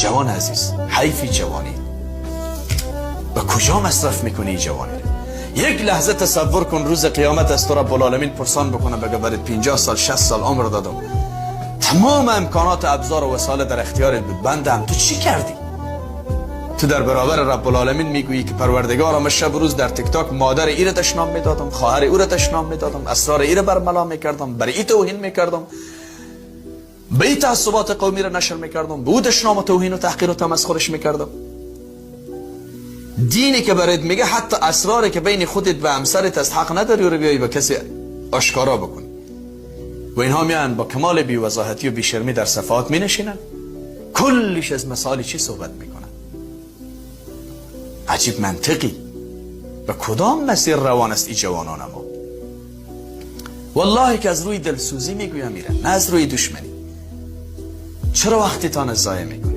جوان عزیز، حیفی جوانی. به کجا مصرف میکنی جوانی؟ یک لحظه تصور کن روز قیامت از تو رب العالمین پرسان بکنه بگه برات 50 سال 60 سال عمر دادم، تمام امکانات ابزار و وسایل در اختیارت بود، بندم، تو چی کردی؟ تو در برابر رب العالمین میگویی که پروردگارم شب روز در تیک تاک مادر ایره تشنام میدادم، خواهر ایره تشنام میدادم، اسرار ایره برملا میکردم، برای ای توهین میکردم، به ای تعصبات قومی را نشر میکردم، به او تشنام و توهین و تحقیر و تمسخرش میکردم. دینی که برات میگه حتی اسراری که بین خودت و همسرت از حق نداری رو بیایی به کسی آشکارا بکنی، و اینها میان با کمال بی‌وضاحتی و بی‌شرمی در صفحات مینشینن، کلش از مثال چی صحبت میکنن؟ عجیب منطقی. به کدام مسیر روان است این جوانان ما؟ والله که از روی دلسوزی میگویم میرن، نه از روی دشمنی. چرا وقتتان ضایع میکنید؟